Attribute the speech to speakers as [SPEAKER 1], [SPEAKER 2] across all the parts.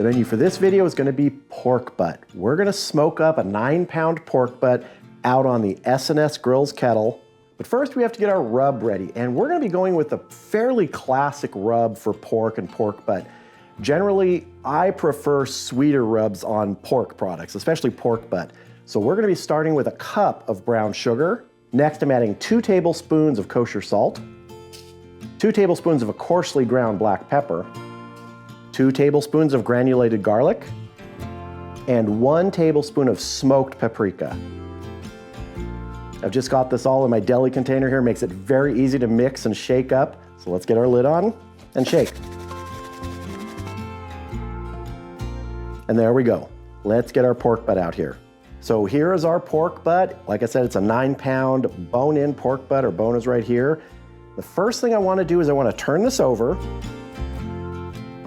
[SPEAKER 1] menu for this video is going to be pork butt. We're going to smoke up a 9-pound pork butt out on the SnS Grills Kettle. But first we have to get our rub ready, and we're going to be going with a fairly classic rub for pork and pork butt. Generally, I prefer sweeter rubs on pork products, especially pork butt. So we're going to be starting with a cup of brown sugar. Next, I'm adding 2 tablespoons of kosher salt, 2 tablespoons of a coarsely ground black pepper, 2 tablespoons of granulated garlic, and 1 tablespoon of smoked paprika. I've just got this all in my deli container here. Makes it very easy to mix and shake up. So let's get our lid on and shake. And there we go. Let's get our pork butt out here. So here is our pork butt. Like I said, it's a 9-pound bone-in pork butt. Our bone is right here. The first thing I want to do is I want to turn this over.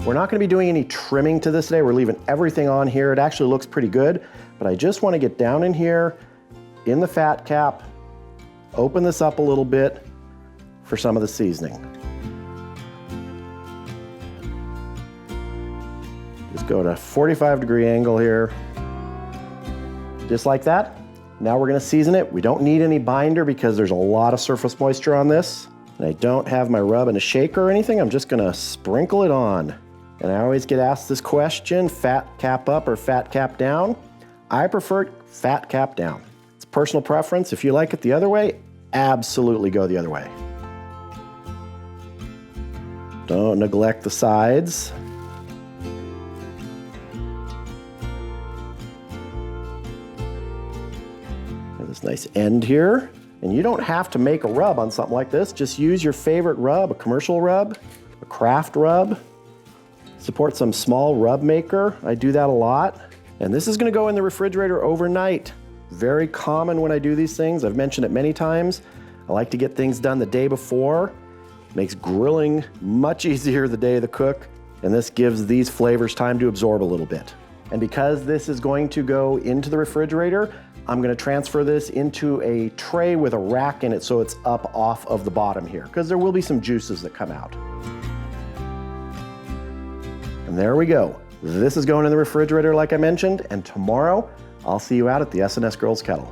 [SPEAKER 1] We're not going to be doing any trimming to this today. We're leaving everything on here. It actually looks pretty good, but I just want to get down in here in the fat cap, open this up a little bit for some of the seasoning. Just go to 45-degree angle here, just like that. Now we're going to season it. We don't need any binder because there's a lot of surface moisture on this. And I don't have my rub in a shaker or anything. I'm just going to sprinkle it on. And I always get asked this question, fat cap up or fat cap down? I prefer fat cap down. It's personal preference. If you like it the other way, absolutely go the other way. Don't neglect the sides. Got this nice end here. And you don't have to make a rub on something like this. Just use your favorite rub, a commercial rub, a craft rub. Support some small rub maker. I do that a lot. And this is going to go in the refrigerator overnight. Very common when I do these things. I've mentioned it many times. I like to get things done the day before. Makes grilling much easier the day of the cook. And this gives these flavors time to absorb a little bit. And because this is going to go into the refrigerator, I'm going to transfer this into a tray with a rack in it so it's up off of the bottom here, because there will be some juices that come out. And there we go. This is going in the refrigerator like I mentioned, and tomorrow I'll see you out at the SnS Grills Kettle.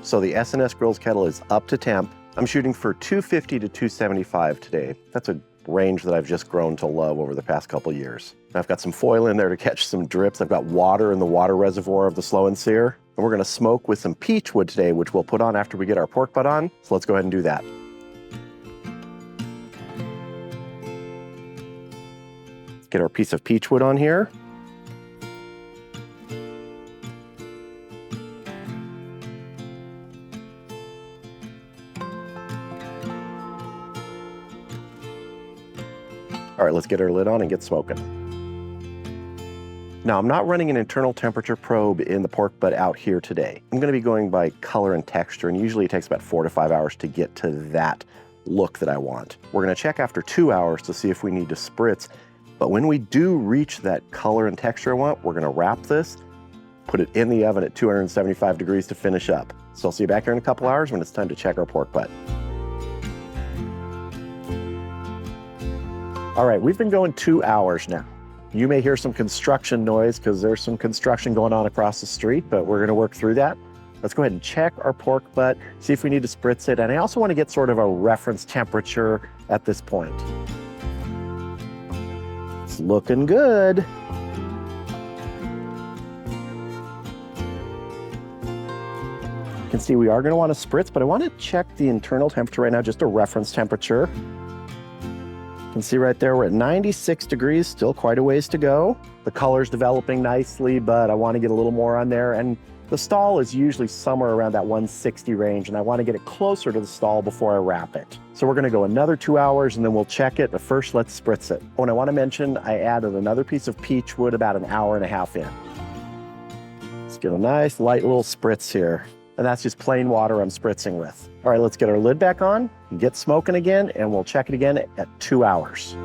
[SPEAKER 1] So the SnS Grills Kettle is up to temp. I'm shooting for 250 to 275 today. That's a range that I've just grown to love over the past couple years. I've got some foil in there to catch some drips. I've got water in the water reservoir of the slow and sear. And we're gonna smoke with some peach wood today, which we'll put on after we get our pork butt on. So let's go ahead and do that. Get our piece of peach wood on here. All right, let's get our lid on and get smoking. Now, I'm not running an internal temperature probe in the pork butt out here today. I'm gonna be going by color and texture, and usually it takes about 4 to 5 hours to get to that look that I want. We're gonna check after 2 hours to see if we need to spritz, but when we do reach that color and texture I want, we're gonna wrap this, put it in the oven at 275 degrees to finish up. So I'll see you back here in a couple hours when it's time to check our pork butt. All right, we've been going 2 hours now. You may hear some construction noise because there's some construction going on across the street, but we're gonna work through that. Let's go ahead and check our pork butt, see if we need to spritz it. And I also wanna get sort of a reference temperature at this point. It's looking good. You can see we are gonna wanna spritz, but I wanna check the internal temperature right now, just a reference temperature. You can see right there, we're at 96 degrees, still quite a ways to go. The color's developing nicely, but I want to get a little more on there. And the stall is usually somewhere around that 160 range, and I want to get it closer to the stall before I wrap it. So we're going to go another 2 hours, and then we'll check it. But first, let's spritz it. Oh, and I want to mention, I added another piece of peach wood about an hour and a half in. Let's get a nice, light little spritz here. And that's just plain water I'm spritzing with. All right, let's get our lid back on, get smoking again, and we'll check it again at 2 hours.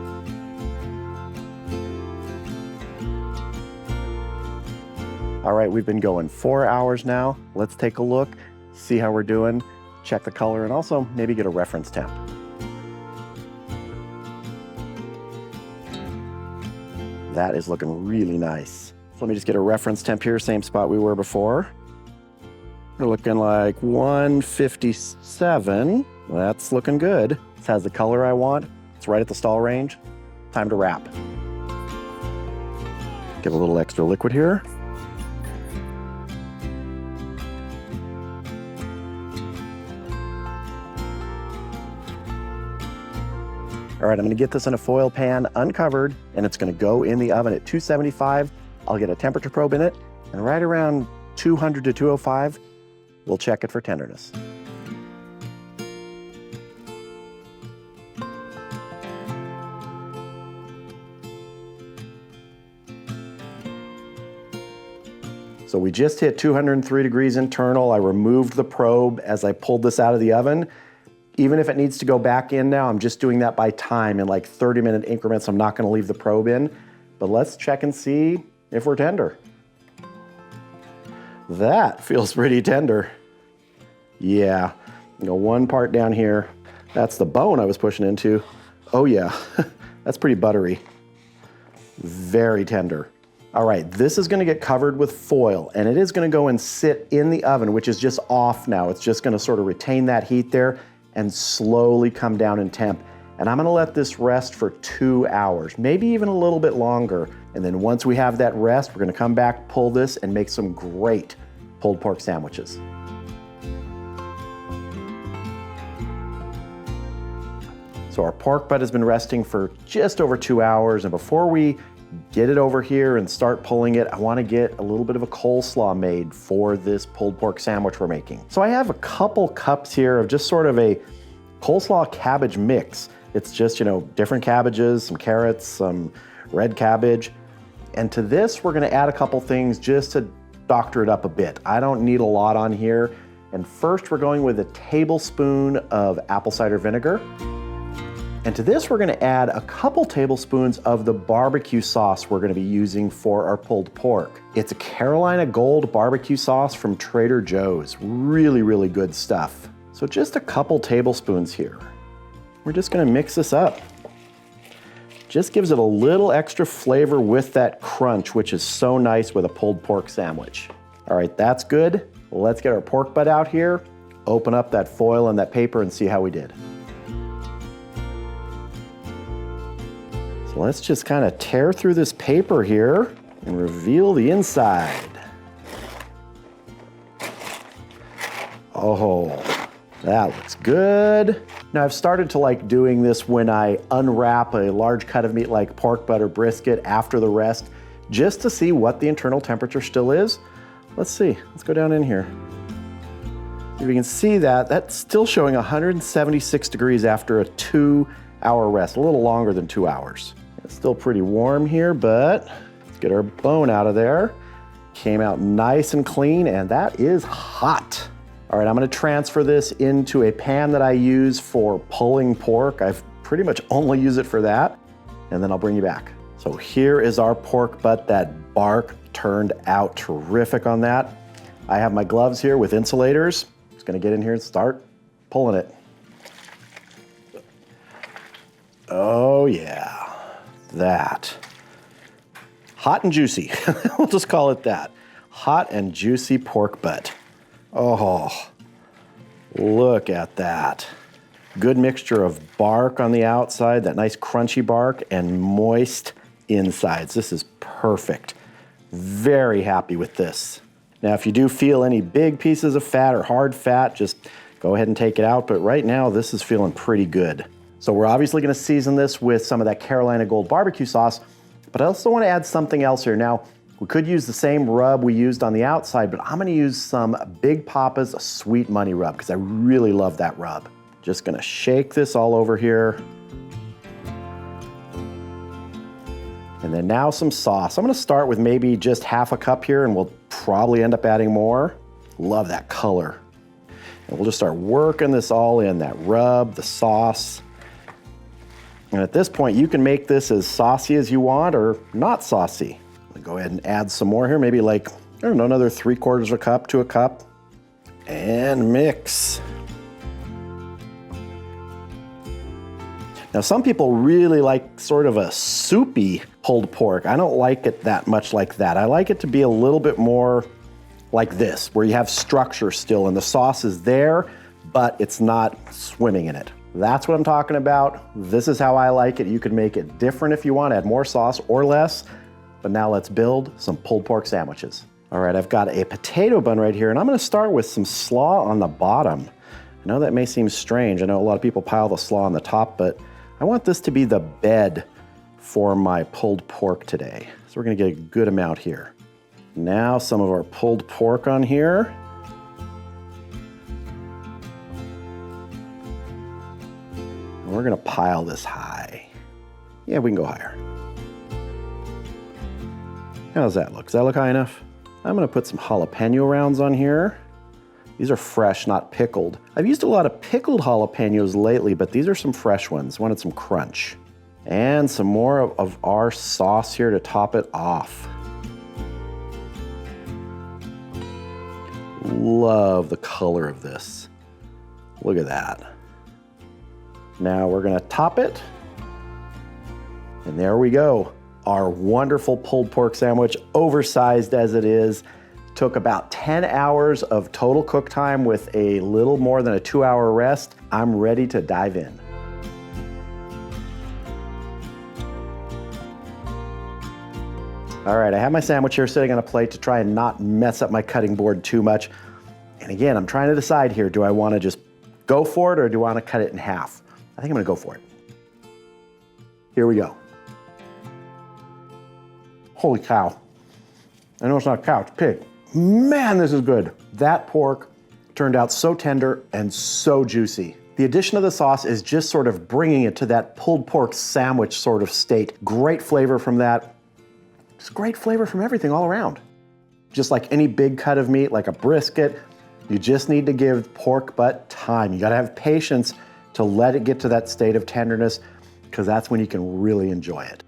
[SPEAKER 1] All right, we've been going 4 hours now. Let's take a look, see how we're doing, check the color, and also maybe get a reference temp. That is looking really nice. So let me just get a reference temp here, same spot we were before. We're looking like 157. That's looking good. This has the color I want. It's right at the stall range. Time to wrap. Get a little extra liquid here. All right, I'm gonna get this in a foil pan, uncovered, and it's gonna go in the oven at 275. I'll get a temperature probe in it, and right around 200 to 205, we'll check it for tenderness. So we just hit 203 degrees internal. I removed the probe as I pulled this out of the oven. Even if it needs to go back in now, I'm just doing that by time in like 30-minute increments. I'm not gonna leave the probe in, but let's check and see if we're tender. That feels pretty tender. Yeah, you know, one part down here, that's the bone I was pushing into. Oh yeah, that's pretty buttery. Very tender. All right, this is gonna get covered with foil, and it is gonna go and sit in the oven, which is just off now. It's just gonna sort of retain that heat there and slowly come down in temp. And I'm gonna let this rest for 2 hours, maybe even a little bit longer. And then once we have that rest, we're gonna come back, pull this, and make some great pulled pork sandwiches. So our pork butt has been resting for just over 2 hours, and before we get it over here and start pulling it, I wanna get a little bit of a coleslaw made for this pulled pork sandwich we're making. So I have a couple cups here of just sort of a coleslaw cabbage mix. It's just, you know, different cabbages, some carrots, some red cabbage. And to this, we're gonna add a couple things just to doctor it up a bit. I don't need a lot on here. And first, we're going with a tablespoon of apple cider vinegar. And to this, we're gonna add a couple tablespoons of the barbecue sauce we're gonna be using for our pulled pork. It's a Carolina Gold barbecue sauce from Trader Joe's. Really, really good stuff. So just a couple tablespoons here. We're just gonna mix this up. Just gives it a little extra flavor with that crunch, which is so nice with a pulled pork sandwich. All right, that's good. Let's get our pork butt out here, open up that foil and that paper and see how we did. Let's just kind of tear through this paper here and reveal the inside. Oh, that looks good. Now I've started to like doing this when I unwrap a large cut of meat like pork butt or brisket after the rest, just to see what the internal temperature still is. Let's see, let's go down in here. If you can see that, that's still showing 176 degrees after a 2-hour rest, a little longer than 2 hours. It's still pretty warm here, but let's get our bone out of there. Came out nice and clean, and that is hot. All right, I'm gonna transfer this into a pan that I use for pulling pork. I've pretty much only use it for that, and then I'll bring you back. So here is our pork butt. That bark turned out terrific on that. I have my gloves here with insulators. Just gonna get in here and start pulling it. Oh yeah. That. Hot and juicy. We'll just call it that. Hot and juicy pork butt. Oh, look at that. Good mixture of bark on the outside, that nice crunchy bark, and moist insides. This is perfect. Very happy with this. Now, if you do feel any big pieces of fat or hard fat, just go ahead and take it out. But right now, this is feeling pretty good. So we're obviously gonna season this with some of that Carolina Gold barbecue sauce, but I also wanna add something else here. Now, we could use the same rub we used on the outside, but I'm gonna use some Big Papa's Sweet Money rub because I really love that rub. Just gonna shake this all over here. And then now some sauce. I'm gonna start with maybe just half a cup here, and we'll probably end up adding more. Love that color. And we'll just start working this all in, that rub, the sauce. And at this point, you can make this as saucy as you want or not saucy. I'll go ahead and add some more here, maybe like I don't know, another 3/4 of a cup to a cup, and mix. Now, some people really like sort of a soupy pulled pork. I don't like it that much like that. I like it to be a little bit more like this, where you have structure still and the sauce is there, but it's not swimming in it. That's what I'm talking about. This is how I like it. You can make it different if you want, add more sauce or less. But now let's build some pulled pork sandwiches. All right, I've got a potato bun right here, and I'm gonna start with some slaw on the bottom. I know that may seem strange. I know a lot of people pile the slaw on the top, but I want this to be the bed for my pulled pork today. So we're gonna get a good amount here. Now some of our pulled pork on here. And we're gonna pile this high. Yeah, we can go higher. How does that look? Does that look high enough? I'm gonna put some jalapeno rounds on here. These are fresh, not pickled. I've used a lot of pickled jalapenos lately, but these are some fresh ones. Wanted some crunch. And some more of our sauce here to top it off. Love the color of this. Look at that. Now we're gonna top it. And there we go. Our wonderful pulled pork sandwich, oversized as it is. Took about 10 hours of total cook time with a little more than a 2-hour rest. I'm ready to dive in. All right, I have my sandwich here sitting on a plate to try and not mess up my cutting board too much. And again, I'm trying to decide here, do I want to just go for it or do I want to cut it in half? I think I'm going to go for it. Here we go. Holy cow. I know it's not a cow, it's a pig. Man, this is good. That pork turned out so tender and so juicy. The addition of the sauce is just sort of bringing it to that pulled pork sandwich sort of state. Great flavor from that. Just great flavor from everything all around. Just like any big cut of meat, like a brisket, you just need to give pork butt time. You gotta have patience to let it get to that state of tenderness, because that's when you can really enjoy it.